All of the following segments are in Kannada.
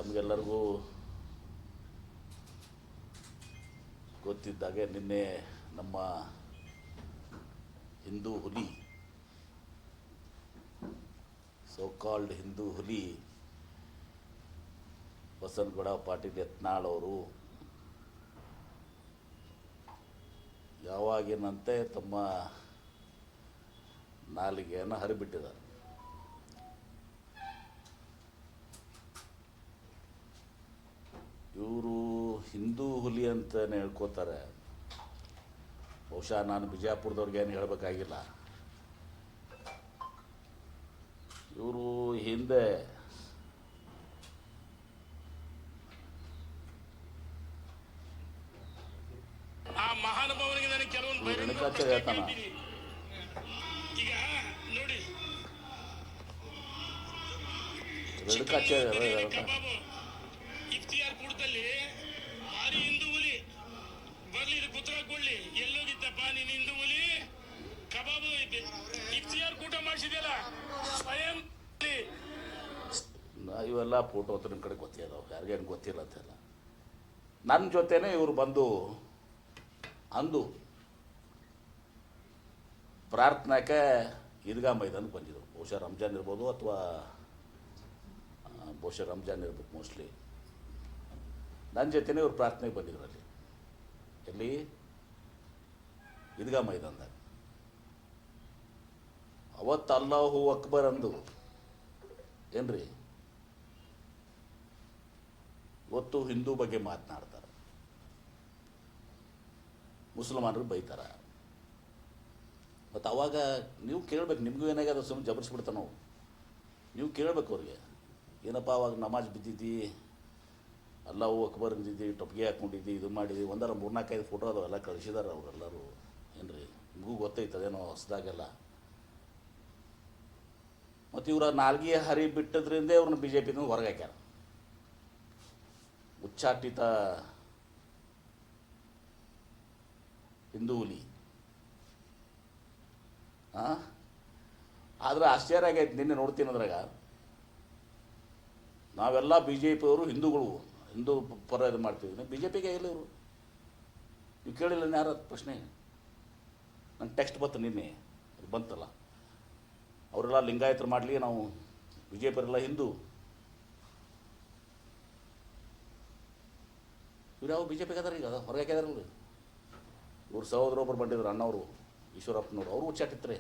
ತಮಗೆಲ್ಲರಿಗೂ ಗೊತ್ತಿದ್ದಾಗೆ ನಿನ್ನೆ ನಮ್ಮ ಹಿಂದೂ ಹುಲಿ, ಸೋ ಕಾಲ್ಡ್ ಹಿಂದೂ ಹುಲಿ ಬಸನಗೌಡ ಪಾಟೀಲ್ ಯತ್ನಾಳ್ ಅವರು ಯಾವಾಗಿನಂತೆ ತಮ್ಮ ನಾಲಿಗೆಯನ್ನು ಹರಿಬಿಟ್ಟಿದ್ದಾರೆ. ಇವರು ಹಿಂದೂ ಹುಲಿ ಅಂತಲೇ ಹೇಳ್ಕೋತಾರೆ. ಬಹುಶಃ ನಾನು ಬಿಜಾಪುರದವ್ರಿಗೆ ಏನು ಹೇಳಬೇಕಾಗಿಲ್ಲ. ಇವರು ಹಿಂದೆ ಆ ಮಹಾನುಭಾವನಿಗೆ ನನಗೆ ಕೆಲವೊಂದು ಹೇಳ್ತಾನ. ಈಗ ನೋಡಿ ಇಫ್ತಿಯಾರ್ ಕೂಟದಲ್ಲಿ ಭಾರಿ ಹಿಂದೂ ಹುಲಿ ಬರ್ಲಿ ಉತ್ತರ ಕೊಡ್ಲಿ, ಎಲ್ಲೋಗಿದ್ದಪ್ಪ ನೀನು ಹಿಂದೂ ಹುಲಿ? ಕಬಾಬು ಇಫ್ತಿಯಾರ್ ಕೂಟ ಮಾಡಿಸಿದೆಯಲ್ಲ ಸ್ವಯಂ. ಇವೆಲ್ಲ ಫೋಟೋ ಅಂತ ನಿಮ್ಮ ಕಡೆ ಗೊತ್ತಿದ್ದಾವೆ, ಯಾರಿಗೇನು ಗೊತ್ತಿಲ್ಲ ಅಂತೆಲ್ಲ. ನನ್ನ ಜೊತೆನೇ ಇವರು ಬಂದು ಅಂದು ಪ್ರಾರ್ಥನಾಕ್ಕೆ ಈದ್ಗಾ ಮೈದಾನಕ್ಕೆ ಬಂದಿದ್ದರು. ಬಹುಶಃ ರಂಜಾನ್ ಇರ್ಬೋದು ಅಥವಾ ರಂಜಾನ್ ಇರ್ಬೇಕು ಮೋಸ್ಟ್ಲಿ. ನನ್ನ ಜೊತೆನೇ ಇವ್ರು ಪ್ರಾರ್ಥನೆಗೆ ಬಂದಿದ್ರು ಅಲ್ಲಿ. ಎಲ್ಲಿ? ಈದ್ಗಾ ಮೈದಾನದಾಗ. ಅವತ್ತು ಅಲ್ಲಾಹು ಅಕ್ಬರ್ ಅಂದು ಏನ್ರಿ, ಇವತ್ತು ಹಿಂದೂ ಬಗ್ಗೆ ಮಾತನಾಡ್ತಾರೆ, ಮುಸಲ್ಮಾನರು ಬೈತಾರೆ. ಮತ್ತು ಅವಾಗ ನೀವು ಕೇಳಬೇಕು, ನಿಮಗೂ ಏನಾಗ್ಯದ ಸುಮ್ಮನೆ ಜಬರ್ಸ್ಬಿಡ್ತಾನೆ ನಾವು. ನೀವು ಕೇಳಬೇಕು ಅವ್ರಿಗೆ, ಏನಪ್ಪ ಅವಾಗ ನಮಾಜ್ ಬಿದ್ದಿದ್ದಿ, ಅಲ್ಲಾಹು ಅಕ್ಬರ್ ಅಂದಿದ್ದಿ, ಟೊಪ್ಗೆ ಹಾಕ್ಕೊಂಡಿದ್ದಿ, ಇದು ಮಾಡಿದ್ದಿ, ಒಂದರ 3-4-5 ಫೋಟೋ ಅದಾವೆಲ್ಲ ಕಳಿಸಿದಾರೆ ಅವರೆಲ್ಲರೂ. ಏನ್ರಿ, ನಿಮಗೂ ಗೊತ್ತೈತದೇನೋ ಹೊಸದಾಗೆಲ್ಲ. ಮತ್ತು ಇವರ ನಾಲ್ಗೆ ಹರಿ ಬಿಟ್ಟದ್ರಿಂದ ಅವ್ರನ್ನ ಬಿ ಜೆ ಪಿಯಿಂದ ಹೊರಗೆ ಹಾಕ್ಯಾರ. ಉಚ್ಚಾಟಿತ ಹಿಂದೂ ಹುಲಿ. ಆದರೆ ಆಶ್ಚರ್ಯ ಆಗೈತೆ, ನಿನ್ನೆ ನೋಡ್ತೀನಿ ಅದ್ರಾಗ ನಾವೆಲ್ಲ ಬಿ ಜೆ ಪಿಯವರು ಹಿಂದೂಗಳು, ಹಿಂದೂ ಪರ ಇದು ಮಾಡ್ತಿದ್ವಿ. ಬಿ ಜೆ ಪಿಗೆ ಇಲ್ಲ ಇವರು. ನೀವು ಕೇಳಿಲ್ಲ ಯಾರ ಪ್ರಶ್ನೆ? ನಂಗೆ ಟೆಕ್ಸ್ಟ್ ಬಂತು ನಿನ್ನೆ, ಅದು ಬಂತಲ್ಲ, ಅವರೆಲ್ಲ ಲಿಂಗಾಯತರು ಮಾಡಲಿ, ನಾವು ಬಿ ಜೆ ಪಿಯವರೆಲ್ಲ ಹಿಂದೂ. ಇವ್ರು ಯಾವ ಬಿ ಜೆ ಪಿಗೆ ಅದಾರ ಈಗ, ಹೊರಗೆ ಹಾಕಿದಾರಲ್ಲ. ಇವ್ರ ಸಹೋದರ ಒಬ್ಬರು ಬಂದಿದ್ರು, ಅಣ್ಣವರು ಈಶ್ವರಪ್ಪನವರು, ಅವರು ಉಚ್ಚಾಟಿತ್ರೆ.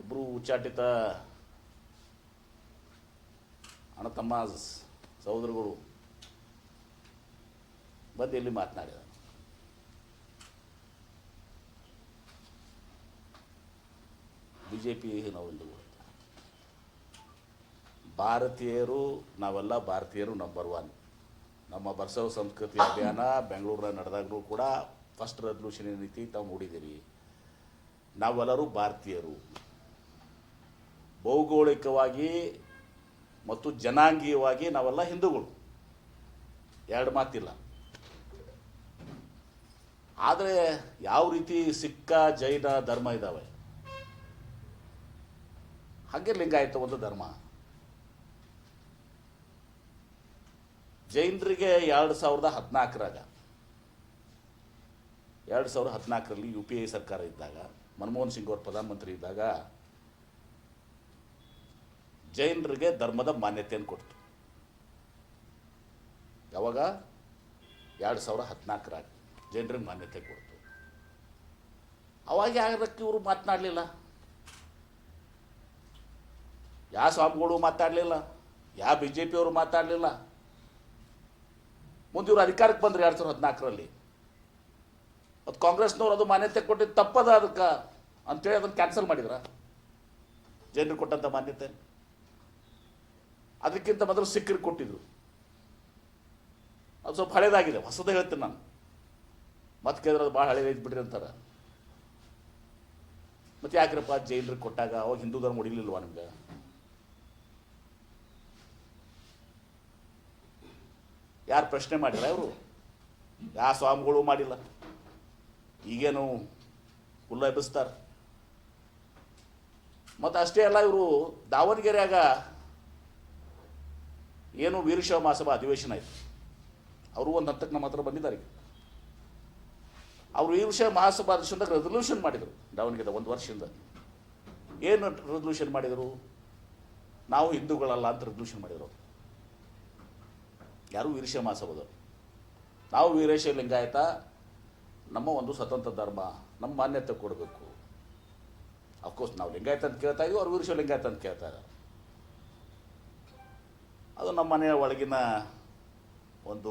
ಇಬ್ಬರು ಉಚ್ಚಾಟಿತ ಅಣ್ಣ ತಮ್ಮ ಸಹೋದರಗಳು ಬಂದು ಇಲ್ಲಿ ಮಾತನಾಡಿದ. ಬಿ ಜೆ ಪಿ ನಾವು ಹಿಂದೂಗಳು, ಭಾರತೀಯರು ನಾವೆಲ್ಲ ಭಾರತೀಯರು ನಂಬರ್ 1. ನಮ್ಮ ಬಸವ ಸಂಸ್ಕೃತಿ ಅಭಿಯಾನ ಬೆಂಗಳೂರಿನ ನಡೆದಾಗಲೂ ಕೂಡ ಫಸ್ಟ್ ರೆಸಲ್ಯೂಷನ್ ಏನೈತಿ ತಾವು ನೋಡಿದ್ದೀರಿ. ನಾವೆಲ್ಲರೂ ಭಾರತೀಯರು, ಭೌಗೋಳಿಕವಾಗಿ ಮತ್ತು ಜನಾಂಗೀಯವಾಗಿ ನಾವೆಲ್ಲ ಹಿಂದೂಗಳು, ಎರಡು ಮಾತಿಲ್ಲ. ಆದರೆ ಯಾವ ರೀತಿ ಸಿಕ್ಕ ಜೈನ ಧರ್ಮ ಇದ್ದಾವೆ, ಹಾಗೆ ಲಿಂಗಾಯತ ಒಂದು ಧರ್ಮ. ಜೈನರಿಗೆ 2014ರಲ್ಲಿ ಯು ಪಿ ಐ ಸರ್ಕಾರ ಇದ್ದಾಗ, ಮನಮೋಹನ್ ಸಿಂಗ್ ಅವರು ಪ್ರಧಾನಮಂತ್ರಿ ಇದ್ದಾಗ ಜೈನರಿಗೆ ಧರ್ಮದ ಮಾನ್ಯತೆಯನ್ನು ಕೊಡ್ತು. ಯಾವಾಗ? 2014 ಜೈನರಿಗೆ ಮಾನ್ಯತೆ ಕೊಡ್ತು. ಅವಾಗ ಯಾರಕ್ಕೆ ಇವರು ಮಾತನಾಡಲಿಲ್ಲ, ಯಾವ ಸ್ವಾಮಿಗಳು ಮಾತಾಡಲಿಲ್ಲ, ಯಾವ ಬಿ ಜೆ ಪಿಯವರು ಮಾತಾಡಲಿಲ್ಲ. ಮುಂದೆ ಇವರು ಅಧಿಕಾರಕ್ಕೆ ಬಂದರು 2014ರಲ್ಲಿ. ಮತ್ತು ಕಾಂಗ್ರೆಸ್ನವ್ರು ಅದು ಮಾನ್ಯತೆ ಕೊಟ್ಟಿದ್ದು ತಪ್ಪದ ಅದಕ್ಕೆ ಅಂತೇಳಿ ಅದನ್ನು ಕ್ಯಾನ್ಸಲ್ ಮಾಡಿದ್ರ. ಜೈನರು ಕೊಟ್ಟಂಥ ಮಾನ್ಯತೆ ಅದಕ್ಕಿಂತ ಮೊದಲು ಸಿಖ್ಖರಿಗೆ ಕೊಟ್ಟಿದ್ರು. ಅದು ಸ್ವಲ್ಪ ಹಳೇದಾಗಿದೆ, ಹೊಸದೇ ಹೇಳ್ತೀನಿ ನಾನು. ಮತ್ತೆ ಕೇಳಿದ್ರೆ ಅದು ಭಾಳ ಹಳೇದು ಬಿಡ್ರಿ ಅಂತಾರೆ. ಮತ್ತು ಯಾಕ್ರಪ್ಪ ಜೈನರಿಗೆ ಕೊಟ್ಟಾಗ ಅವಾಗ ಹಿಂದೂ ಧರ್ಮ ಹೊಡಿಲಿಲ್ವಾ ನಿಮ್ಗೆ? ಯಾರು ಪ್ರಶ್ನೆ ಮಾಡಿಲ್ಲ? ಅವರು ಯಾವ ಸ್ವಾಮಿಗಳು ಮಾಡಿಲ್ಲ. ಈಗೇನು ಹುಲ್ಲ ಎಬ್ಬಿಸ್ತಾರೆ. ಮತ್ತು ಅಷ್ಟೇ ಅಲ್ಲ, ಇವರು ದಾವಣಗೆರೆಯಾಗ ಏನು ವೀರಶೈವ ಮಹಾಸಭಾ ಅಧಿವೇಶನ ಆಯಿತು, ಅವರು ಒಂದು ಹಂತಕ್ಕೆ ನಮ್ಮ ಹತ್ರ ಬಂದಿದ್ದಾರೆ. ಅವರು ವೀರಶೈವ ಮಹಾಸಭಾ ಅಧಿವೇಶನದಾಗ ರೆಸಲ್ಯೂಷನ್ ಮಾಡಿದರು ದಾವಣಗೆರೆ 1 ವರ್ಷದಿಂದ. ಏನು ರೆಸಲ್ಯೂಷನ್ ಮಾಡಿದರು? ನಾವು ಹಿಂದೂಗಳಲ್ಲ ಅಂತ ರೆಸಲ್ಯೂಷನ್ ಮಾಡಿದರು. ಯಾರು? ವೀರಶೈವ ಮಹಾಸಭಾದವರು. ನಾವು ವೀರಶೈವ ಲಿಂಗಾಯತ, ನಮ್ಮ ಒಂದು ಸ್ವತಂತ್ರ ಧರ್ಮ, ನಮ್ಮ ಮಾನ್ಯತೆ ಕೊಡಬೇಕು. ಅಫ್ಕೋರ್ಸ್ ನಾವು ಲಿಂಗಾಯತ ಅಂತ ಕೇಳ್ತಾ ಇದ್ದೀವಿ, ಅವ್ರು ವೀರಶೈವ ಲಿಂಗಾಯತ ಅಂತ ಕೇಳ್ತಾ ಇದ್ದಾರೆ. ಅದು ನಮ್ಮ ಮನೆಯ ಒಳಗಿನ ಒಂದು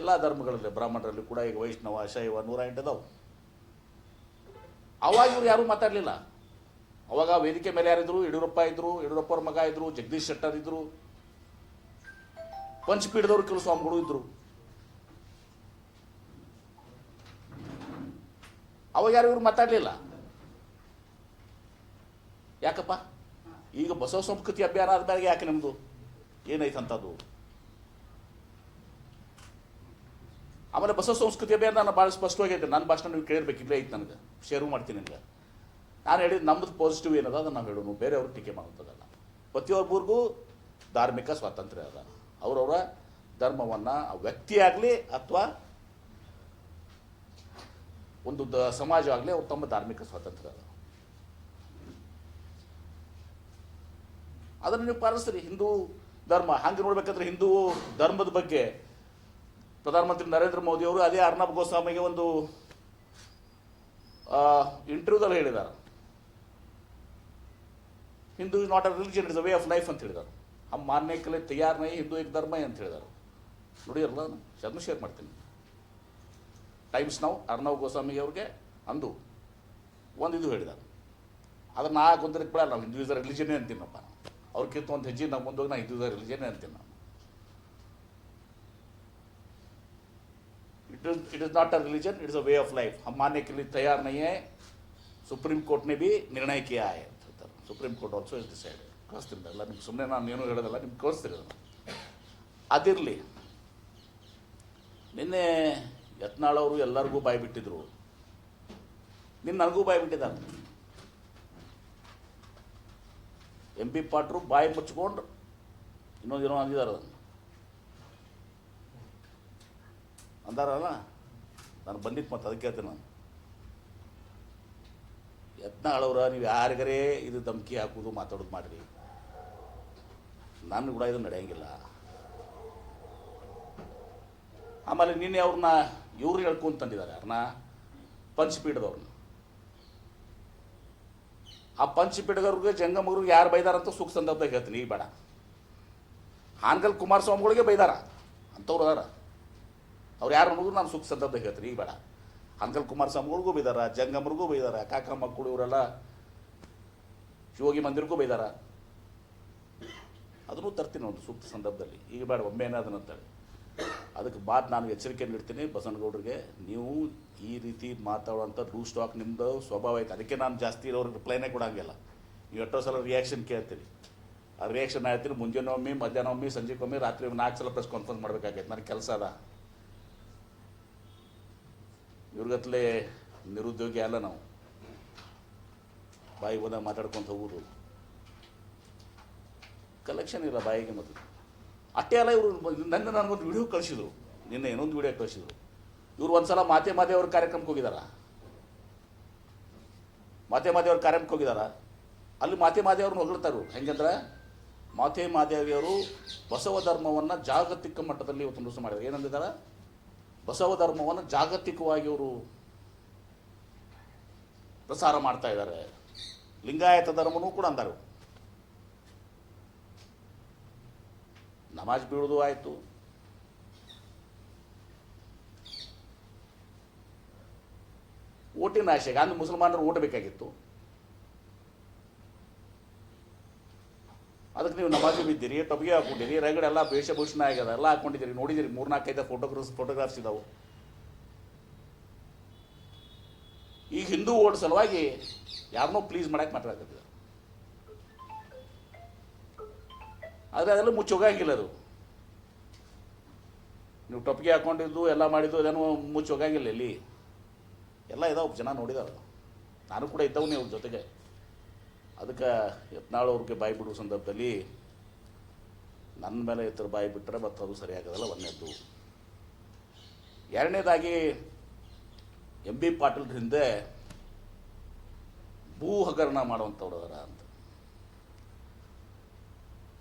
ಎಲ್ಲ ಧರ್ಮಗಳಲ್ಲಿ, ಬ್ರಾಹ್ಮಣರಲ್ಲಿ ಕೂಡ ಈಗ ವೈಷ್ಣವ, ಶೈವ 108 ಅದಾವು. ಅವಾಗ ಇವ್ರು ಯಾರೂ ಮಾತಾಡಲಿಲ್ಲ. ಅವಾಗ ವೇದಿಕೆ ಮೇಲೆ ಯಾರಿದ್ರು? ಯಡಿಯೂರಪ್ಪ ಇದ್ದರು, ಯಡಿಯೂರಪ್ಪ ಅವ್ರ ಮಗ ಇದ್ದರು, ಜಗದೀಶ್ ಶೆಟ್ಟರ್ ಇದ್ದರು, ಪಂಚಪೀಠದವರು ಕೆಲವು ಸ್ವಾಮಿಗಳು ಇದ್ದರು. ಅವಾಗ ಯಾರು ಇವ್ರು ಮಾತಾಡಲಿಲ್ಲ. ಯಾಕಪ್ಪ? ಈಗ ಬಸವ ಸಂಸ್ಕೃತಿ ಅಭಿಯಾನ ಆದ್ಮೇಲೆ ಯಾಕೆ ನಿಮ್ಮದು ಏನಾಯ್ತಂಥದ್ದು? ಆಮೇಲೆ ಬಸವ ಸಂಸ್ಕೃತಿ ಅಭಿಯಾನ ನಾನು ಭಾಳ ಸ್ಪಷ್ಟವಾಗೈತೆ. ನನ್ನ ಭಾಷಣ ನೀವು ಕೇಳಿರ್ಬೇಕು, ಇಲ್ಲೇ ಐತೆ, ನನಗೆ ಶೇರು ಮಾಡ್ತೀನಿ ನಿಮಗೆ. ನಾನು ಹೇಳಿದ್ದು ನಮ್ಮದು ಪಾಸಿಟಿವ್ ಏನದ ಅದನ್ನು ನಾವು ಹೇಳೋಣ, ಬೇರೆಯವರು ಟೀಕೆ ಮಾಡುವಂಥದ್ದಲ್ಲ. ಪ್ರತಿಯೊಬ್ಬರಿಗೂ ಧಾರ್ಮಿಕ ಸ್ವಾತಂತ್ರ್ಯ ಅದ. ಅವರವರ ಧರ್ಮವನ್ನು ವ್ಯಕ್ತಿ ಆಗಲಿ ಅಥವಾ ಒಂದು ಸಮಾಜ ಆಗಲಿ ಅವ್ರು ತಮ್ಮ ಧಾರ್ಮಿಕ ಸ್ವಾತಂತ್ರ್ಯ ಅದ, ಅದನ್ನು ನೀವು ಪಾಲಿಸ್ತೀರಿ. ಹಿಂದೂ ಧರ್ಮ ಹಂಗೆ ನೋಡ್ಬೇಕಂದ್ರೆ ಹಿಂದೂ ಧರ್ಮದ ಬಗ್ಗೆ ಪ್ರಧಾನಮಂತ್ರಿ ನರೇಂದ್ರ ಮೋದಿ ಅವರು ಅದೇ ಅರ್ನಬ್ ಗೋಸ್ವಾಮಿಗೆ ಒಂದು ಇಂಟರ್ವ್ಯೂದಲ್ಲಿ ಹೇಳಿದ್ದಾರೆ, Hindu is not a religion, it's a way of life ಅಂತ ಹೇಳಿದ್ದಾರೆ. ಹಮ್ ಮಾನ್ಯ ಕಲೆ ತಯಾರ್ ನೈ ಹಿಂದೂ ಏಕ್ ಧರ್ಮ ಅಂತ ಹೇಳಿದ್ದಾರೆ. ನೋಡಿರಲ್ಲ, ಅದನ್ನು ಶೇರ್ ಮಾಡ್ತೀನಿ. ಟೈಮ್ಸ್ ನಾವು ಅರ್ನಬ್ ಗೋಸ್ವಾಮಿ ಅವ್ರಿಗೆ ಅಂದು ಒಂದು ಇದು ಹೇಳಿದ್ದಾರೆ. ಅದನ್ನು ನಾ ಗೊಂದಲಕ್ಕೆ ಬಿಡಲ್ಲ, ನಾವು ಹಿಂದೂ ಇಸ್ ಅ ರಿಲಿಜನ್ನೇ ಅಂತೀನಪ್ಪ. ಅವ್ರಿಗಿಂತ ಒಂದು ಹೆಜ್ಜೆ ನಾವು ಮುಂದೋಗಿ ನಾ ಹಿಂದೂ ಇಸ್ ಅ ರಿಲಿಜನ್ನೇ ಅಂತೀನಿ ನಾನು. It is not a religion, it is a way of life. हम मानने के लिए तैयार नहीं है. सुप्रीम कोर्ट ने भी निर्णय किया है. Supreme court also is decided. ಕಳಿಸ್ತೀನಿ ಅಲ್ಲ ನಿಮ್ಗೆ, ಸುಮ್ಮನೆ ನಾನು ಏನೂ ಹೇಳೋದಲ್ಲ, ನಿಮ್ಗೆ ಕಳಿಸ್ತೀನಿ ಅದನ್ನು. ಅದಿರಲಿ, ನಿನ್ನೆ ಯತ್ನಾಳ್ ಅವರು ಎಲ್ಲರಿಗೂ ಬಾಯಿ ಬಿಟ್ಟಿದ್ರು, ನಿನ್ನ ನನಗೂ ಬಾಯಿ ಬಿಟ್ಟಿದ್ದಾರೆ. MP ಪಾಟ್ರು ಬಾಯಿ ಮುಚ್ಕೊಂಡು ಇನ್ನೊಂದೇನೋ ಅಂದಿದ್ದಾರೆ, ಅದನ್ನು ಅಂದಾರಲ್ಲ. ನಾನು ಬಂದಿತ್ತು, ಮತ್ತು ಅದಕ್ಕೆ ಹೇಳ್ತೀನಿ ನಾನು, ಯತ್ನಾಳ್ ಅವರ ನೀವು ಯಾರಿಗರೇ ಇದು ಧಮಕಿ ಹಾಕೋದು ಮಾತಾಡೋದು ಮಾಡಿರಿ, ನಾನು ಕೂಡ ಇದು ನಡೆಯಂಗಿಲ್ಲ. ಆಮೇಲೆ ನಿನ್ನೆ ಅವ್ರನ್ನ ಇವ್ರು ಹೇಳ್ಕೊಂತಂದಿದ್ದಾರೆ, ಯಾರನ್ನ? ಪಂಚಪೀಠದವ್ರನ್ನ. ಆ ಪಂಚಪೀಠದವ್ರಿಗೆ ಜಂಗಮಗ್ರಿಗೆ ಯಾರು ಬೈದಾರಂತ ಸುಖ ಸಂದರ್ಭದಾಗ ಹೇಳ್ತೀನಿ, ಈಗ ಬೇಡ. ಹಾನಗಲ್ ಕುಮಾರಸ್ವಾಮಿಗಳಿಗೆ ಬೈದಾರ ಅಂಥವ್ರು ಅದಾರ, ಅವ್ರು ಯಾರು ಅನ್ನೋದು ನಾನು ಸುಖ ಸಂದರ್ಭದಾಗ ಹೇಳ್ತೀನಿ, ಈಗ ಬೇಡ. ಹಾನಗಲ್ ಕುಮಾರಸ್ವಾಮಿಗಳಿಗೂ ಬೈದಾರ, ಜಂಗಮರಿಗೂ ಬೈದಾರ, ಕಾಕ ಮಕ್ಕಳು ಇವರೆಲ್ಲ ಶಿವೋಗಿ ಮಂದಿರಕ್ಕೂ ಬೈದಾರ. ಅದನ್ನು ತರ್ತೀನಿ ಒಂದು ಸೂಕ್ತ ಸಂದರ್ಭದಲ್ಲಿ, ಈಗ ಬೇಡ, ಒಮ್ಮೆ ಏನಾದನಂತೇಳಿ. ಅದಕ್ಕೆ ಬಾದ್ ನಾನು ಎಚ್ಚರಿಕೆ ನೀಡ್ತೀನಿ ಬಸವನಗೌಡರಿಗೆ, ನೀವು ಈ ರೀತಿ ಮಾತಾಡುವಂಥ ಲೂಸ್ ಸ್ಟಾಕ್ ನಿಮ್ಮದು ಸ್ವಭಾವ ಐತೆ. ಅದಕ್ಕೆ ನಾನು ಜಾಸ್ತಿ ಅವ್ರಿಗೆ ರಿಪ್ಲೈನೇ ಕೊಡೋಂಗಿಲ್ಲ. ನೀವು ಎಷ್ಟೋ ಸಲ ರಿಯಾಕ್ಷನ್ ಕೇಳ್ತೀರಿ, ಆ ರಿಯಾಕ್ಷನ್ ಹೇಳ್ತೀನಿ. ಮುಂಜಾನೆ ಒಮ್ಮೆ, ಮಧ್ಯಾಹ್ನ ಒಮ್ಮೆ, ಸಂಜೆಗೊಮ್ಮೆ, ರಾತ್ರಿ 4 ಸಲ ಪ್ರೆಸ್ ಕಾನ್ಫರೆನ್ಸ್ ಮಾಡಬೇಕಾಗೈತೆ. ನನಗೆ ಕೆಲಸ ಅದ. ಇವ್ರಿಗತ್ಲೆ ನಿರುದ್ಯೋಗಿ ಅಲ್ಲ ನಾವು, ಬಾಯಿ ಬಂದಾಗ ಮಾತಾಡ್ಕೊತ ಹೋಗೋದು. ಕಲೆಕ್ಷನ್ ಇಲ್ಲ ಬಾಯಿಗೆ. ಮತ್ತು ಅಷ್ಟೇ ಅಲ್ಲ, ಇವರು ನನಗೊಂದು ವಿಡಿಯೋ ಕಳಿಸಿದ್ರು, ನಿನ್ನೆ ಇನ್ನೊಂದು ವಿಡಿಯೋ ಕಳಿಸಿದ್ರು. ಇವ್ರು ಒಂದು ಸಲ ಮಾತೆ ಅವ್ರ ಕಾರ್ಯಕ್ರಮಕ್ಕೆ ಹೋಗಿದಾರ. ಮಾತೆ ಅವ್ರ ಕಾರ್ಯಕ್ರಮಕ್ಕೆ ಹೋಗಿದಾರ. ಅಲ್ಲಿ ಮಾತೆ ಅವ್ರನ್ನ ಹೊಗಳ್ತಾರು. ಹೆಂಗಂದ್ರೆ ಮಾತೆ ಮಾದೇವಿಯವರು ಬಸವ ಧರ್ಮವನ್ನು ಜಾಗತಿಕ ಮಟ್ಟದಲ್ಲಿ ಇವತ್ತು ದಿವಸ ಮಾಡಿದ್ದಾರೆ. ಏನಂದಿದ್ದಾರೆ? ಬಸವ ಧರ್ಮವನ್ನು ಜಾಗತಿಕವಾಗಿ ಅವರು ಪ್ರಸಾರ ಮಾಡ್ತಾ ಇದ್ದಾರೆ. ಲಿಂಗಾಯತ ಧರ್ಮನೂ ಕೂಡ ಅಂದರು. ನಮಾಜ್ ಬೀಳೋದು ಆಯಿತು, ಓಟಿನ ಆಶೆಗೆ ಅಂದು ಮುಸಲ್ಮಾನರು ಓಟ್ ಬೇಕಾಗಿತ್ತು. ಅದಕ್ಕೆ ನೀವು ನಮಾಜು ಬಿದ್ದೀರಿ, ಟೊಬಿಗೆ ಹಾಕೊಂಡಿರಿ, ರಗಡೆ ಎಲ್ಲ ವೇಷಭೂಷಣ ಆಗ್ಯದ, ಎಲ್ಲ ಹಾಕೊಂಡಿದ್ದೀರಿ. ನೋಡಿದಿರಿ 3-4 ಫೋಟೋಗ್ರಾಫ್ಸ್ ಇದಾವೆ. ಈಗ ಹಿಂದೂ ಓಟ್ ಸಲುವಾಗಿ ಯಾರನ್ನೋ ಪ್ಲೀಸ್ ಮಾಡಕ್ಕೆ ಮಾತಾಡ್ತಿದ್ದಾರೆ. ಆದರೆ ಅದೆಲ್ಲ ಮುಚ್ಚೋಗಂಗಿಲ್ಲ. ಅದು ನೀವು ಟೊಪ್ಪಿಗೆ ಹಾಕೊಂಡಿದ್ದು ಎಲ್ಲ ಮಾಡಿದ್ದು ಅದೇನೋ ಮುಚ್ಚೋಗಂಗಿಲ್ಲ. ಇಲ್ಲಿ ಎಲ್ಲ ಇದಾವೆ, ಜನ ನೋಡಿದಾವೆ. ನಾನು ಕೂಡ ಇದ್ದವನೇ ಅವ್ರ ಜೊತೆಗೆ. ಅದಕ್ಕೆ ಯತ್ನಾಳ್ ಅವ್ರಿಗೆ ಬಾಯಿ ಬಿಡುವ ಸಂದರ್ಭದಲ್ಲಿ ನನ್ನ ಮೇಲೆ ಇತರ ಬಾಯಿ ಬಿಟ್ಟರೆ ಮತ್ತು ಅದು ಸರಿಯಾಗೋದಲ್ಲ. ಒಂದನೇದ್ದು. ಎರಡನೇದಾಗಿ ಎಂ ಬಿ ಪಾಟೀಲ್ ಹಿಂದೆ ಭೂ ಹಗರಣ ಮಾಡುವಂಥವ್ರು ಅದರ ಅಂತ.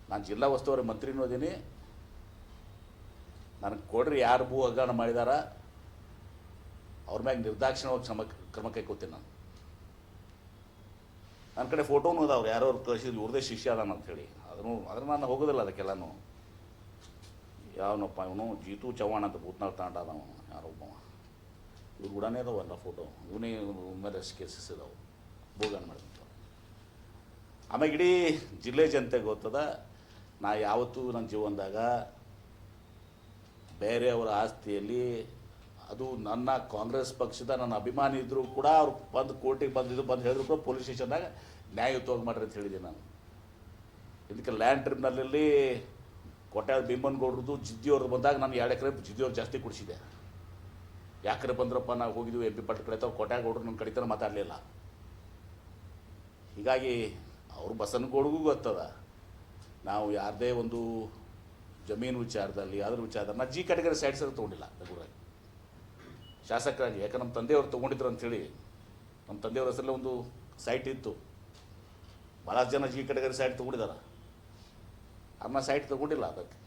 ನಾನು ಜಿಲ್ಲಾ ಉಸ್ತುವಾರಿ ಮಂತ್ರಿನೂ ಅದೀನಿ. ನನಗೆ ಕೊಡ್ರಿ ಯಾರು ಭೂ ಹಗರಣ ಮಾಡಿದಾರ ಅವ್ರ ಮ್ಯಾಗ ನಿರ್ದಾಕ್ಷಿಣ್ಯವಾಗಿ ಕ್ರಮ ಕೈಗೊಳ್ತೀನಿ ನಾನು. ನನ್ನ ಕಡೆ ಫೋಟೋನು ಅದಾವ್ರು, ಯಾರೋ ಕಳಿಸಿದ್ರು ಇವ್ರದೇ ಶಿಷ್ಯ ಅದಾನ ಅಂಥೇಳಿ. ಅದನ್ನು ನಾನು ಹೋಗೋದಿಲ್ಲ ಅದಕ್ಕೆಲ್ಲನೂ. ಯಾವನಪ್ಪ ಇವನು ಜೀತು ಚವ್ಹಾಣ್ ಅಂತ ಭೂತ್ನಾಳ್ ತಾಂಡ ಅದಾವ, ಯಾರೊಬ್ಬ ಇವ್ರು ಕೂಡ ಅದಾವಲ್ಲ ಫೋಟೋ. ಇವನೇ ಮೇಲೆ ಕೇಸಸ್ ಇದಾವೆ ಭೂಗಣ ಮಾಡಿದಂಥ. ಆಮೇಲೆ ಇಡೀ ಜಿಲ್ಲೆ ಜನತೆಗೆ ಗೊತ್ತದ, ನಾ ಯಾವತ್ತೂ ನನ್ನ ಜೀವನದಾಗ ಬೇರೆಯವರ ಆಸ್ತಿಯಲ್ಲಿ, ಅದು ನನ್ನ ಕಾಂಗ್ರೆಸ್ ಪಕ್ಷದ ನನ್ನ ಅಭಿಮಾನಿ ಇದ್ದರೂ ಕೂಡ ಅವ್ರು ಬಂದು ಕೋರ್ಟಿಗೆ ಬಂದು ಹೇಳಿದ್ರು ಕೂಡ ಪೊಲೀಸ್ ಸ್ಟೇಷನ್ದಾಗ ನ್ಯಾಯಯುತವಾಗಿ ಮಾಡ್ರಿ ಅಂತ ಹೇಳಿದೆ ನಾನು. ಇದಕ್ಕೆ ಲ್ಯಾಂಡ್ ಟ್ರಿಬ್ಯುನಲಲ್ಲಿ ಕೊಟ್ಯಾಳ ಭೀಮನಗೌಡ್ರದ್ದು ಜಿದ್ದಿಯವ್ರದ್ದು ಬಂದಾಗ ನಾನು 2 ಎಕರೆ ಜಿದ್ದಿಯವ್ರು ಜಾಸ್ತಿ ಕೊಡಿಸಿದೆ. ಯಾಕರೆ ಬಂದ್ರಪ್ಪ ನಾವು ಹೋಗಿದ್ವಿ ಎಂ ಪಿ ಪಾಟೀಲ್ ಕಡೆ ಕೊಟ್ಯಾಳ ಗೌಡ್ರು ನನ್ನ ಕಡಿತನ ಮಾತಾಡಲಿಲ್ಲ. ಹೀಗಾಗಿ ಅವ್ರು ಬಸನಗೌಡ್ರಿಗೂ ಗೊತ್ತದ ನಾವು ಯಾರದೇ ಒಂದು ಜಮೀನು ವಿಚಾರದಲ್ಲಿ ಅದ್ರ ವಿಚಾರದಲ್ಲಿ ನಾನು ಜಿ ಕ್ಯಾಟಗರಿ ಸೈಟ್ಸ್ ತೊಗೊಂಡಿಲ್ಲ ಬೆಂಗಳೂರಾಗಿ ಶಾಸಕರಾಗಿ. ಯಾಕಂದ್ರೆ ನಮ್ಮ ತಂದೆಯವ್ರು ತೊಗೊಂಡಿದ್ರು ಅಂಥೇಳಿ. ನಮ್ಮ ತಂದೆಯವ್ರ ಹೆಸರಲ್ಲಿ ಒಂದು ಸೈಟ್ ಇತ್ತು. ಭಾಳಷ್ಟು ಜನ ಜಿ ಕ್ಯಾಟಗರಿ ಸೈಟ್ ತೊಗೊಂಡಿದ್ದಾರೆ. ಅಮ್ಮ ಸೈಟ್ ತೊಗೊಂಡಿಲ್ಲ, ಅದಕ್ಕೆ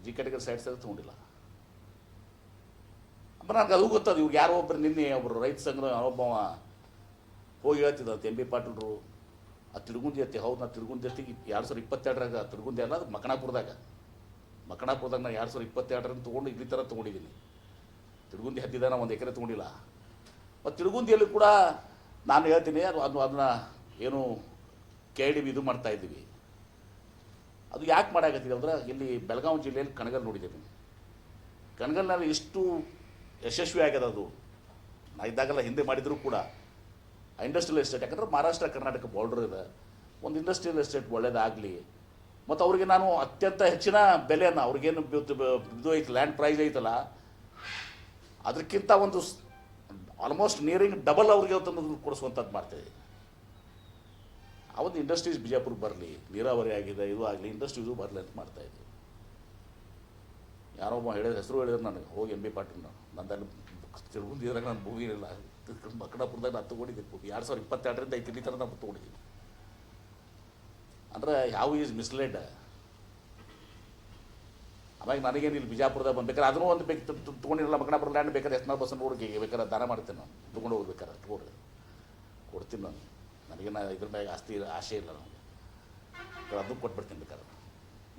ಜಿ ಕ್ಯಾಟಗರಿ ಸೈಟ್ಸ್ ಅದು ತೊಗೊಂಡಿಲ್ಲ. ಅಮ್ಮ ನನಗೆ ಅದು ಗೊತ್ತದು. ಇವ್ರು ಯಾರೋ ಒಬ್ಬರು ನಿನ್ನೆ ಒಬ್ಬರು ರೈತ ಸಂಘ ಒಬ್ಬ ಹೋಗಿ ಹೇಳ್ತಿದ್ದಂತೆ ಎಂ ಬಿ ಪಾಟೀಲ್ರು ಆ ತಿರುಗುಂದಿ ಅತ್ತಿ. ಹೌದು, ನಾ ತಿರುಗುಂದಿ ಅತ್ತಿಗೆ 2022ರಾಗ ತಿರುಗುಂದಿ ಅಲ್ಲ, ಅದು ಮಕಣಾಪುರದಾಗ ನಾನು 2022 ತೊಗೊಂಡು ಇಲ್ಲಿ ಥರ ತೊಗೊಂಡಿದ್ದೀನಿ. ತಿರುಗುಂದಿ ಹತ್ತಿದ ನಾನು 1 ಎಕರೆ ತೊಗೊಂಡಿಲ್ಲ. ಮತ್ತು ತಿರುಗುಂದಿಯಲ್ಲಿ ಕೂಡ ನಾನು ಹೇಳ್ತೀನಿ ಅದನ್ನ ಏನು KID ಇದು ಮಾಡ್ತಾಯಿದ್ದೀವಿ. ಅದು ಯಾಕೆ ಮಾಡಾಕತ್ತೀವಿ ಅಂದ್ರೆ ಇಲ್ಲಿ ಬೆಳಗಾವಿ ಜಿಲ್ಲೆಯಲ್ಲಿ ಕಣಗಲ್ ನೋಡಿದ್ದೀನಿ. ಕಣಗಲ್ನಲ್ಲಿ ಇಷ್ಟು ಯಶಸ್ವಿ ಆಗ್ಯದ ಅದು. ನಾ ಇದ್ದಾಗೆಲ್ಲ ಹಿಂದೆ ಮಾಡಿದರೂ ಕೂಡ ಇಂಡಸ್ಟ್ರಿಯಲ್ ಎಸ್ಟೇಟ್, ಯಾಕಂದ್ರೆ ಮಹಾರಾಷ್ಟ್ರ ಕರ್ನಾಟಕ ಬಾರ್ಡರ್ ಇದೆ. ಒಂದು ಇಂಡಸ್ಟ್ರಿಯಲ್ ಎಸ್ಟೇಟ್ ಒಳ್ಳೇದಾಗಲಿ. ಮತ್ತು ಅವ್ರಿಗೆ ನಾನು ಅತ್ಯಂತ ಹೆಚ್ಚಿನ ಬೆಲೆಯನ್ನು, ಅವ್ರಿಗೇನು ಇದು ಐತೆ ಲ್ಯಾಂಡ್ ಪ್ರೈಸ್ ಐತಲ್ಲ ಅದಕ್ಕಿಂತ ಒಂದು ಆಲ್ಮೋಸ್ಟ್ ನಿಯರಿಂಗ್ ಡಬಲ್ ಅವ್ರಿಗೆ ತಂದು ಕೊಡಿಸುವಂಥದ್ದು ಮಾಡ್ತಾಯಿದೆ. ಆ ಒಂದು ಇಂಡಸ್ಟ್ರೀಸ್ ಬಿಜಾಪುರಕ್ಕೆ ಬರಲಿ, ನೀರಾವರಿ ಆಗಿದೆ ಇದು ಆಗಲಿ, ಇಂಡಸ್ಟ್ರೀಸು ಬರಲಿ ಅಂತ ಮಾಡ್ತಾಯಿದ್ವಿ. ಯಾರೊಬ್ಬ ಹೆಸರು ಹೇಳಿದ್ರು ನನಗೆ, ಹೋಗಿ ಎಂ ಬಿ ಪಾಟೀಲ್ ನಂದಲ್ಲಿ ತಿರುಗುಂದಿದ್ರಾಗ ನಾನು ಭೂಮಿ ಇರಲಿಲ್ಲ, ಮಕಣಾಪುರದಾಗ ನಾನು ತೊಗೊಂಡಿದ್ದೀನಿ ಭೂಮಿ 2022ರಿಂದ ಐತಿ ಈ ಥರ ನಾನು ತೊಗೊಂಡಿದ್ದೀನಿ. ಅಂದರೆ ಯಾವ ಈಸ್ ಮಿಸ್ಲೆಡ್. ಆಮೇಲೆ ನನಗೇನು ಇಲ್ಲಿ ಬಿಜಾಪುರದಾಗ ಬಂದ್ಬೇಕಾದ್ರೆ ಅದನ್ನೂ ಒಂದು ಬೇಕು ತೊಗೊಂಡಿರಲ್ಲ. ಮಕಣಾಪುರ ಲ್ಯಾಂಡ್ ಬೇಕಾದ್ರೆ ಎಸ್ ಬಸ್ ನೋಡಿಗೆ ಬೇಕಾದ್ರೆ ದಾನ ಮಾಡ್ತೀನಿ ನಾನು, ತೊಗೊಂಡು ಹೋಗ್ಬೇಕಾರೆ ತೊಗೊಂಡು ಕೊಡ್ತೀನಿ ನಾನು. ನನಗೇನು ಇದ್ರ ಮ್ಯಾಗ ಆಸೆ ಇಲ್ಲ ನಮಗೆ. ಅದು ಕೊಟ್ಬಿಡ್ತೀನಿ ಬೇಕಾದ್ರೆ.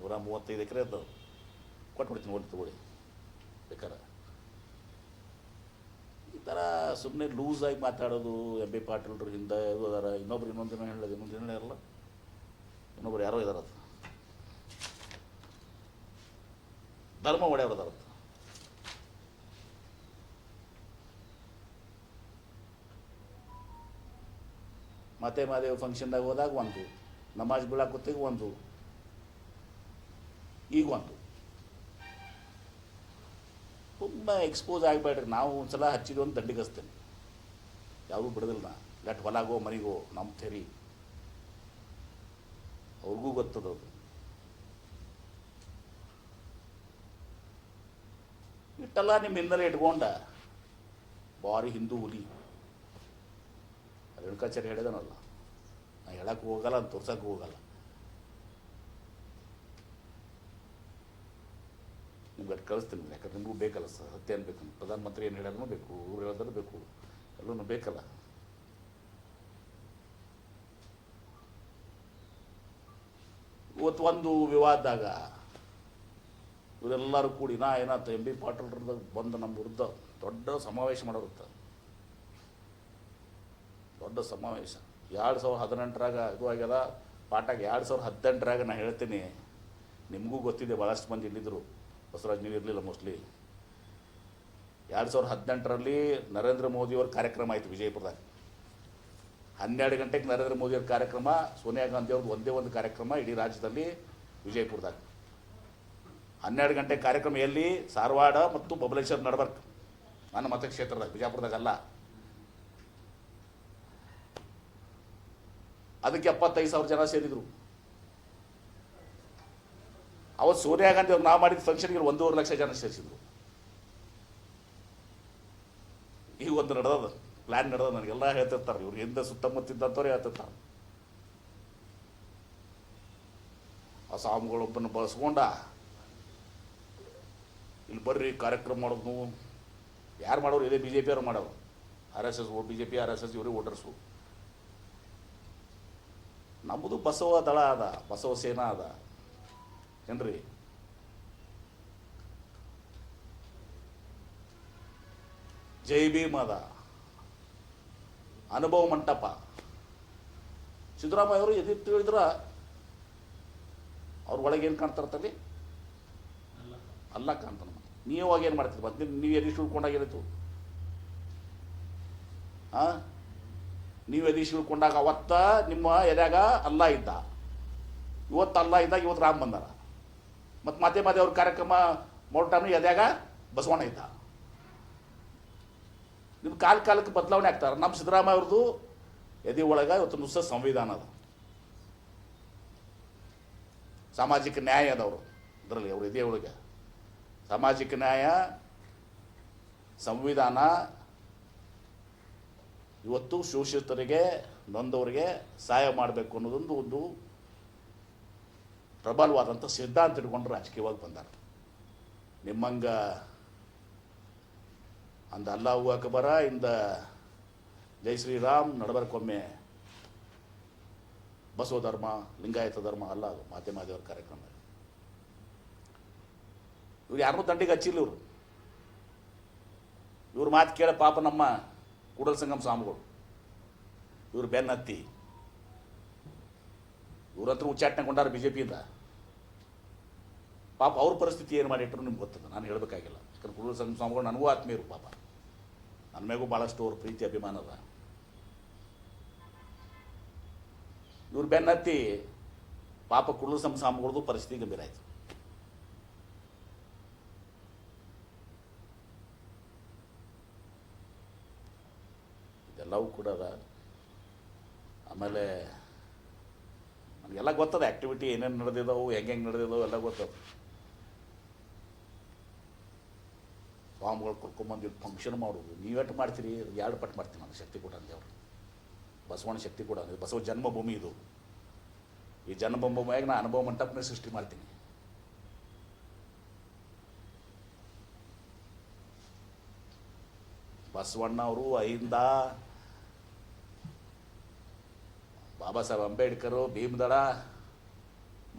135 ಎಕರೆ ಅದು ಕೊಟ್ಬಿಡ್ತೀನಿ, ಓಡಿ ತೊಗೊಳ್ಳಿ ಬೇಕಾರೆ. ಈ ಥರ ಸುಮ್ಮನೆ ಲೂಸಾಗಿ ಮಾತಾಡೋದು. ಎಂ ಬಿ ಪಾಟೀಲ್ರು ಹಿಂದೆ ಇದು ಅದಾರ. ಇನ್ನೊಂದು ದಿನ ಹೇಳಲ್ಲ, ಇನ್ನೊಬ್ರು ಯಾರೋ ಇದಾರ, ಅದು ಧರ್ಮ ಒಡೆಯವ್ರು ಅದಾರ. ಮತ್ತೆ ಮಾದೇವ್ ಫಂಕ್ಷನ್ದಾಗ ಹೋದಾಗ ಒಂದು, ನಮಾಜ್ ಬೀಳಕ್ಕೆ ಗೊತ್ತಿಗೆ ಒಂದು, ಈಗ ಒಂದು. ತುಂಬ ಎಕ್ಸ್ಪೋಸ್ ಆಗಿಬೇಡ್ರಿ. ನಾವು ಒಂದು ಸಲ ಹಚ್ಚಿದ್ವಿ ಅಂತ ದಂಡಿಗೆ ಹಚ್ತೇನೆ, ಯಾವುದೂ ಬಿಡೋದಿಲ್ಲ. ನಾ ಲೆಟ್ ಹೊಲಾಗೋ ಮನೆಗೋ ನಮ್ಮ ಥೇರಿ ಅವ್ರಿಗೂ ಗೊತ್ತದದು. ಇಟ್ಟೆಲ್ಲ ನಿಮ್ಮ ಹಿನ್ನೆಲೆ ಇಟ್ಕೊಂಡ ಭಾರಿ ಹಿಂದೂ ಹುಲಿ ರೇಣುಕಾಚಾರ್ಯ ಹೇಳಿದನಲ್ಲ, ನಾ ಹೇಳಕ್ಕೆ ಹೋಗಲ್ಲ, ಅಂತ ತೋರ್ಸಕ್ಕೆ ಹೋಗಲ್ಲ. ನಿಮ್ಗೆ ಅದು ಕಳಿಸ್ತೀನಿ, ಯಾಕಂದ್ರೆ ನಿಮಗೂ ಬೇಕಲ್ಲ ಸತ್ಯ ಅನ್ಬೇಕು. ಪ್ರಧಾನಮಂತ್ರಿ ಏನು ಹೇಳೋದೂ ಬೇಕು, ಇವ್ರು ಹೇಳೋದ್ರೂ ಬೇಕು, ಎಲ್ಲೂ ಬೇಕಲ್ಲ. ಇವತ್ತು ಒಂದು ವಿವಾದದಾಗ ಇವರೆಲ್ಲರೂ ಕೂಡಿ ಏನಾಯ್ತು, ಎಂ ಬಿ ಪಾಟೀಲ್ರದ ಬಂದು ನಮ್ಮ ವಿರುದ್ಧ ದೊಡ್ಡ ಸಮಾವೇಶ ಮಾಡೋರುತ್ತೆ. ದೊಡ್ಡ ಸಮಾವೇಶ 2018ರಾಗ ಇದು ಆಗ್ಯದ ಪಾಠಾಗ. 2018ರಾಗ ನಾನು ಹೇಳ್ತೀನಿ, ನಿಮಗೂ ಗೊತ್ತಿದೆ, ಭಾಳಷ್ಟು ಮಂದಿ ಇಲ್ಲಿದ್ದರು. ಬಸವರಾಜ್ ನೀವು ಇರಲಿಲ್ಲ ಮೋಸ್ಟ್ಲಿ. 2018ರಲ್ಲಿ ನರೇಂದ್ರ ಮೋದಿಯವ್ರ ಕಾರ್ಯಕ್ರಮ ಆಯಿತು ವಿಜಯಪುರದಾಗ. 12 ಗಂಟೆಗೆ ನರೇಂದ್ರ ಮೋದಿಯವ್ರ ಕಾರ್ಯಕ್ರಮ, ಸೋನಿಯಾ ಗಾಂಧಿಯವ್ರದ್ದು ಒಂದೇ ಒಂದು ಕಾರ್ಯಕ್ರಮ ಇಡೀ ರಾಜ್ಯದಲ್ಲಿ ವಿಜಯಪುರದಾಗ. 12 ಗಂಟೆ ಕಾರ್ಯಕ್ರಮ ಎಲ್ಲಿ? ಧಾರವಾಡ ಮತ್ತು ಬಬಲೇಶ್ವರ ನಡಬರ್ಕ್, ನನ್ನ ಮತಕ್ಷೇತ್ರದಾಗ, ಬಿಜಾಪುರದಾಗಲ್ಲ. ಅದಕ್ಕೆ 75,000 ಜನ ಸೇರಿದರು. ಅವತ್ತು ಸೋನಿಯಾ ಗಾಂಧಿ ಅವ್ರು ನಾವು ಮಾಡಿದ ಫಂಕ್ಷನ್ಗೆ 1.5 ಲಕ್ಷ ಜನ ಸೇರಿಸಿದ್ರು. ಈಗ ಒಂದು ನಡೆದದ ಪ್ಲ್ಯಾನ್ ನಡೆದ, ನನಗೆಲ್ಲ ಹೇಳ್ತಿರ್ತಾರೆ, ಇವ್ರು ಹಿಂದೆ ಸುತ್ತಮುತ್ತಿದ್ದಂಥವ್ರು ಹೇಳ್ತಿರ್ತಾರೆ. ಆ ಸ್ವಾಮಿಗಳೊಬ್ಬನ ಬಳಸ್ಕೊಂಡ ಇಲ್ಲಿ ಬರ್ರಿ ಕಾರ್ಯಕ್ರಮ ಮಾಡೋದು. ಯಾರು ಮಾಡೋರು? ಇದೇ BJP ಅವ್ರು ಮಾಡೋರು. RSS BJP RSS ಇವ್ರಿಗೆ ಓಟರ್ಸು. ನಮ್ಮದು ಬಸವ ದಳ ಅದ, ಬಸವ ಸೇನಾ ಅದ ಏನ್ರಿ. ಜೈ ಭೀಮ್ ಅದ, ಅನುಭವ ಮಂಟಪ. ಸಿದ್ದರಾಮಯ್ಯ ಅವರು ಎದಿತ್ತು ಹೇಳಿದ್ರ ಅವ್ರ ಒಳಗೆ ಏನು ಕಾಣ್ತಾರಲ್ಲಿ? ಅಲ್ಲ ಕಾಣ್ತಾನ. ನೀವು ಅವಾಗ ಏನು ಮಾಡ್ತೀರಿ? ಮತ್ತೆ ನೀವು ಎದಿಷ್ಟು ಉಳ್ಕೊಂಡಾಗಿರಿತು. ಹಾಂ, ನೀವು ಎದಿಷ್ಟು ಉಳ್ಕೊಂಡಾಗ ಅವತ್ತ ನಿಮ್ಮ ಎದ್ಯಾಗ ಅಲ್ಲ ಇದ್ದ, ಇವತ್ತು ಅಲ್ಲ ಇದ್ದಾಗ ಇವತ್ತು ರಾಮ್ ಬಂದಾರ. ಮತ್ತು ಮತ್ತೆ ಅವ್ರ ಕಾರ್ಯಕ್ರಮ ಮೊರಟಾನು ಎದ್ಯಾಗ ಬಸವಣ್ಣ ಇದ್ದ. ನಿಮ್ಮ ಕಾಲಕ್ಕೆ ಬದಲಾವಣೆ ಆಗ್ತಾರೆ. ನಮ್ಮ ಸಿದ್ದರಾಮಯ್ಯ ಅವ್ರದ್ದು ಎದೆ ಒಳಗೆ ಇವತ್ತು ನುಸ ಸಂವಿಧಾನ ಅದ, ಸಾಮಾಜಿಕ ನ್ಯಾಯ ಅದವರು. ಅದರಲ್ಲಿ ಅವ್ರ ಎದೆ ಒಳಗೆ ಸಾಮಾಜಿಕ ನ್ಯಾಯ, ಸಂವಿಧಾನ. ಇವತ್ತು ಶೋಷಿತರಿಗೆ, ನೊಂದವರಿಗೆ ಸಹಾಯ ಮಾಡಬೇಕು ಅನ್ನೋದೊಂದು ಒಂದು ಪ್ರಬಲವಾದಂಥ ಸಿದ್ಧಾಂತ ಇಟ್ಕೊಂಡು ರಾಜಕೀಯವಾಗಿ ಬಂದಾರ. ನಿಮ್ಮಂಗ ಅಂದ ಅಲ್ಲಾಹು ಅಕ್ಬರ ಇಂದ ಜೈ ಶ್ರೀರಾಮ್ ನಡಬರ್ಕೊಮ್ಮೆ ಬಸವ ಧರ್ಮ, ಲಿಂಗಾಯತ ಧರ್ಮ ಅಲ್ಲ. ಅದು ಮಾಧ್ಯಮದೇವರ ಕಾರ್ಯಕ್ರಮ. ಇವ್ರು ಯಾರನ್ನೂ ದಂಡಿಗೆ ಹಚ್ಚಿಲ್ಲ. ಇವ್ರ ಮಾತು ಕೇಳ ಪಾಪ ನಮ್ಮ ಕೂಡಲ ಸಂಗಮ ಸ್ವಾಮಿಗಳು ಇವ್ರು ಬೆನ್ನತ್ತಿ ಇವ್ರಂತೂ ಉಚ್ಚಾಟನೆಗೊಂಡಾರ BJPಯಿಂದ. ಪಾಪ ಅವ್ರ ಪರಿಸ್ಥಿತಿ ಏನು ಮಾಡಿಟ್ರು ನಿಮ್ಗೆ ಗೊತ್ತದ, ನಾನು ಹೇಳಬೇಕಾಗಿಲ್ಲ. ಯಾಕಂದ್ರೆ ಕೂಡಲ ಸಂಗಮ ಸ್ವಾಮಿಗಳು ನನಗೂ ಆತ್ಮೀಯರು. ಪಾಪ ನನ್ನ ಮೇಗೂ ಭಾಳಷ್ಟು ಅವ್ರ ಪ್ರೀತಿ ಅಭಿಮಾನ ಅದ. ಇವ್ರು ಬೆನ್ನತ್ತಿ ಪಾಪ ಕೂಡಲ ಸಂಗಮ ಸ್ವಾಮಿಗಳದ್ದು ಪರಿಸ್ಥಿತಿ ಗಂಭೀರ ಆಯಿತು. ಇದೆಲ್ಲವೂ ಕೂಡ ಅದ. ಆಮೇಲೆ ನನಗೆಲ್ಲ ಗೊತ್ತದ, ಆ್ಯಕ್ಟಿವಿಟಿ ಏನೇನು ನಡೆದಿದ್ದಾವೆ, ಹೆಂಗೆ ನಡೆದಿದ್ದಾವೆ ಎಲ್ಲ ಗೊತ್ತದ. ಸ್ವಾಮಿಗಳು ಕರ್ಕೊಂಬಂದು ಫಂಕ್ಷನ್ ಮಾಡೋದು. ನೀವೆಟ್ಟು ಮಾಡ್ತೀರಿ? 2 ಪಟ್ಟು ಮಾಡ್ತೀನಿ. ನಾನು ಶಕ್ತಿ ಕೂಡ ಅಂದೇವ್ರು. ಬಸವಣ್ಣ ಶಕ್ತಿ ಕೂಡ ಅಂದೆ. ಬಸವ ಜನ್ಮಭೂಮಿ ಇದು. ಈ ಜನ್ಮಭೂಮಿಯಾಗಿ ನಾನು ಅನುಭವ ಮಂಟಪನೇ ಸೃಷ್ಟಿ ಮಾಡ್ತೀನಿ. ಬಸವಣ್ಣ ಅವರು ಅಹಿಂದ, ಬಾಬಾ ಸಾಹೇಬ್ ಅಂಬೇಡ್ಕರು, ಭೀಮದಳ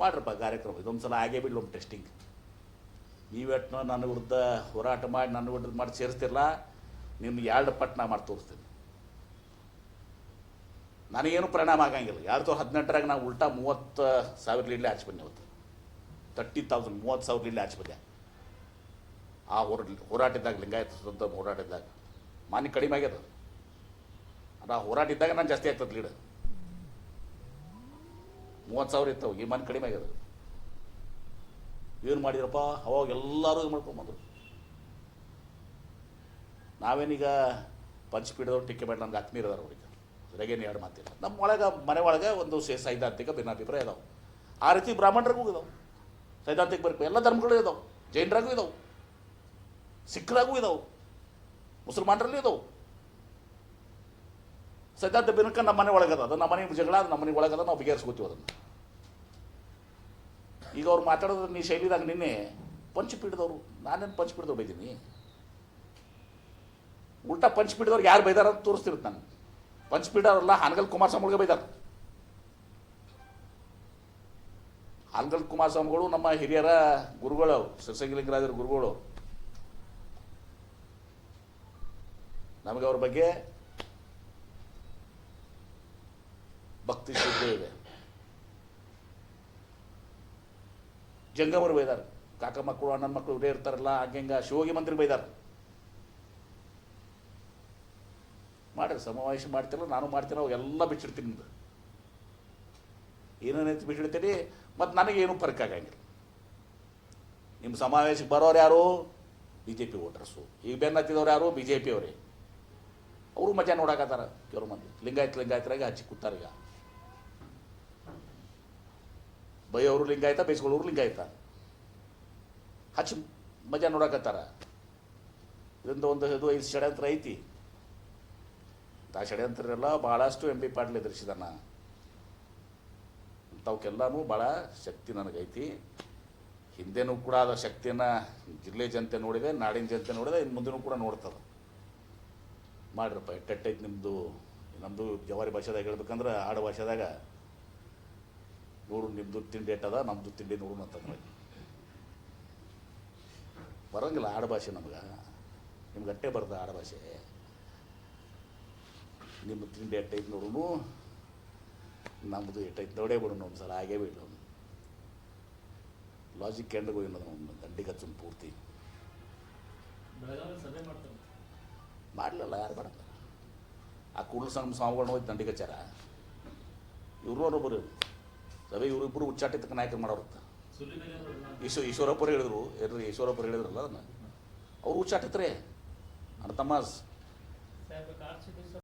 ಮಾಡ್ರಪ್ಪ ಕಾರ್ಯಕ್ರಮ. ಇದೊಂದು ಸಲ ಆಗೇ ಬಿಡ್ಲಿ ಒಂದು ಟೆಸ್ಟಿಂಗ್. ನೀವೆಟ್ಟು ನನ್ನ ವಿರುದ್ಧ ಹೋರಾಟ ಮಾಡಿ ನನ್ನ ವಿರುದ್ಧ ಮಾಡಿ ಸೇರಿಸ್ತಿರಲ್ಲ, ನಿಮ್ಗೆ 2 ಪಟ್ಟು ನಾ ಮಾಡಿ ತೋರಿಸ್ತೀನಿ. ನನಗೇನು ಪರಿಣಾಮ ಆಗಂಗಿಲ್ಲ. 2018ರಾಗ ನಾವು ಉಲ್ಟಾ 30,000 ಲೀಡ್ಲೆ ಹಚ್ಚಿ ಬಂದೆ. ಅವತ್ತು 30,000 30,000 ಲೀಡ್ಲೆ ಹಚ್ಚಿ ಬಂದೆ. ಆ ಹೋರಾಟದಾಗ, ಲಿಂಗಾಯತ ಹೋರಾಟದಾಗ ಮಾನಿ ಕಡಿಮೆ ಆಗ್ಯದ. ಆ ಹೋರಾಟ ಇದ್ದಾಗ ನಾನು ಜಾಸ್ತಿ ಆಗ್ತದೆ ಲೀಡ್. 30,000 ಇರ್ತಾವೆ, ಈ ಮಾನಿ ಕಡಿಮೆ ಆಗ್ಯದ. ಏನು ಮಾಡಿದ್ರಪ್ಪ? ಅವಾಗ ಎಲ್ಲರೂ ಇದು ಮಾಡ್ಕೊಂಬಂದರು. ನಾವೇನೀಗ ಪಂಚಪೀಠದವ್ರು ಟಿಕ್ಕೆ ಬೇಡ, ನಮ್ಗೆ ಆತ್ಮೀಯರದಾರ ಅವ್ರಿಗೆ. ಅದ್ರಾಗೇನು 2 ಮಾತಿಲ್ಲ. ನಮ್ಮ ಒಳಗೆ ಮನೆ ಒಳಗೆ ಒಂದು ಸೈದ್ಧಾಂತಿಕ ಭಿನ್ನಾಭಿಪ್ರಾಯ ಇದಾವೆ. ಆ ರೀತಿ ಬ್ರಾಹ್ಮಣರಿಗೂ ಇದಾವೆ, ಸೈದ್ಧಾಂತಿಕ ಬೇಕು. ಎಲ್ಲ ಧರ್ಮಗಳು ಇದಾವೆ. ಜೈನರಾಗೂ ಇದಾವೆ, ಸಿಖ್ರಾಗೂ ಇದಾವೆ, ಮುಸಲ್ಮಾನರಲ್ಲೂ ಇದಾವೆ. ಸೈದ್ಧಾಂತ ಭಿನ್ನಕ ನಮ್ಮ ಮನೆ ಒಳಗದ. ಅದು ನಮ್ಮ ಮನೆ ಜಗಳ, ನಮ್ಮ ಮನೆ ಒಳಗದ. ನಾವು ಬಗೆಹರಿಸ್ಕೋತೀವಿ ಅದನ್ನು. ಈಗ ಅವ್ರು ಮಾತಾಡೋದು ನೀ ಶೈಲಿದಾಗ ನಿನ್ನೆ ಪಂಚಪೀಠದವರು, ನಾನೇನು ಪಂಚಪೀಠದವ್ರು ಬೈದೀನಿ? ಉಲ್ಟಾ ಪಂಚಪೀಠದವ್ರಿಗೆ ಯಾರು ಬೈದಾರ ಅಂತ ತೋರಿಸ್ತಿರುತ್ತೆ. ನಾನು ಪಂಚಪೀಠ ಅವರೆಲ್ಲ ಹಾನಗಲ್ ಕುಮಾರಸ್ವಾಮಿಗಳಿಗೆ ಬೈದಾರ. ಹಾನಗಲ್ ಕುಮಾರಸ್ವಾಮಿಗಳು ನಮ್ಮ ಹಿರಿಯರ ಗುರುಗಳು, ಅವರು ಶಿವಸಂಗಿಲಿಂಗರಾಜರ ಗುರುಗಳು. ನಮಗೆ ಅವ್ರ ಬಗ್ಗೆ ಭಕ್ತಿ ಶ್ರದ್ಧೆ ಇದೆ. ಜಂಗಮರು ಬೈದಾರ, ಕಾಕ ಮಕ್ಕಳು ಅಣ್ಣನ ಮಕ್ಕಳು ಇವರೇ ಇರ್ತಾರಲ್ಲ, ಹಂಗೆ ಶಿವೋಗಿ ಮಂತ್ರಿಗೆ ಬೈದಾರ. ಮಾಡ್ರಿ, ಸಮಾವೇಶ ಮಾಡ್ತಿರಲ್ಲ, ನಾನು ಮಾಡ್ತೀನಿ. ಅವೆಲ್ಲ ಬಿಚ್ಚಿಡ್ತೀನಿ. ನಿಮ್ದು ಏನೇನೈತಿ ಬಿಚ್ಚಿಡ್ತೀನಿ. ಮತ್ತು ನನಗೇನು ಫರ್ಕ್ ಆಗಂಗಿಲ್ಲ. ನಿಮ್ಮ ಸಮಾವೇಶಕ್ಕೆ ಬರೋರು ಯಾರು? BJP voters. ಈಗ ಬೆನ್ನು ಹತ್ತಿದವ್ರು ಯಾರು? BJP ಅವರೇ. ಅವರು ಮಜಾ ನೋಡಕತ್ತಾರ. ಕೆಲವು ಮಂದಿ ಲಿಂಗಾಯತರಾಗ ಹಚ್ಚಿ ಕೂತಾರೀಗ. ಬೈಯವರು ಲಿಂಗಾಯತ, ಬೈಸ್ಕೊಳ್ಳೋರು ಲಿಂಗಾಯತ. ಹಚ್ಚಿ ಮಜಾ ನೋಡಕತ್ತಾರ. ಇದರಿಂದ ಒಂದು ಇದು 5 ಷಡ್ಯಂತ್ರ ಐತಿ. ಆ ಷಡ್ಯಂತ್ರರೆಲ್ಲ ಭಾಳಷ್ಟು ಎಂ ಬಿ ಪಾಟೀಲ್ ಎದುರಿಸಿದಾನ. ಅಂಥವಕ್ಕೆಲ್ಲನೂ ಭಾಳ ಶಕ್ತಿ ನನಗೈತಿ. ಹಿಂದೆನೂ ಕೂಡ ಅದ ಶಕ್ತಿಯನ್ನು ಜಿಲ್ಲೆ ಜನತೆ ನೋಡಿದೆ, ನಾಡಿನ ಜನತೆ ನೋಡಿದೆ, ಇನ್ನು ಮುಂದೆನೂ ಕೂಡ ನೋಡ್ತಾರೆ. ಮಾಡ್ರಪ್ಪ, ಎಟ್ಟೈತಿ ನಿಮ್ಮದು. ನಮ್ಮದು ಜವಾರಿ ಭಾಷೆದಾಗ ಹೇಳ್ಬೇಕಂದ್ರೆ ಆಡು ಭಾಷೆದಾಗ ನೋಡು ನಿಮ್ಮದು ತಿಂಡಿ ಎಟ್ಟದ, ನಮ್ಮದು ತಿಂಡಿ ನೋಡು ಅಂತಂದ್ರೆ ಬರೋಂಗಿಲ್ಲ ಆಡು ಭಾಷೆ ನಮ್ಗೆ. ನಿಮ್ಗೆ ಅಟ್ಟೆ ಬರ್ದ ಆಡು ಭಾಷೆ. ನಿಮ್ಮ ತಿಂಡಿ ಎಟ್ಟೈತಿ ನೋಡು, ನಮ್ಮದು ಎಟ್ಟೈತಿ ನೋಡೇ ಬಿಡು ಒಂದು ಸಲ, ಆಗೇ ಬಿಡು. ಲಾಜಿಕ್ ಎಂಡ್ಗೆ ಹೋಗಿ ದಂಡಿಗೆ ಹಚ್ಚು ಪೂರ್ತಿ ಮಾಡಲಿಲ್ಲ. ಯಾರು ಬೇಡ ಆ ಕೂಡಲ ಸಂಘ ಸ್ವಾಮಿಗಳನ್ನ ಹೋಗಿ ದಂಡಿಗೆ ಹಚ್ಚಾರ. ಇವ್ರನ್ನೊಬ್ಬರು ಸಭೆ ಇವರಿಬ್ಬರು ಉಚ್ಚಾಟಿತಕ್ಕ ನಾಯಕರು ಮಾಡೋರುತ್ತ. ಈಶ್ವರಪ್ಪರು ಹೇಳಿದ್ರು, ಈಶ್ವರಪ್ಪರು ಹೇಳಿದ್ರಲ್ಲ ಅದನ್ನು, ಅವ್ರು ಉಚ್ಚಾಟಿತ್ರೆ ಅಣ್ಣ ತಮ್ಮ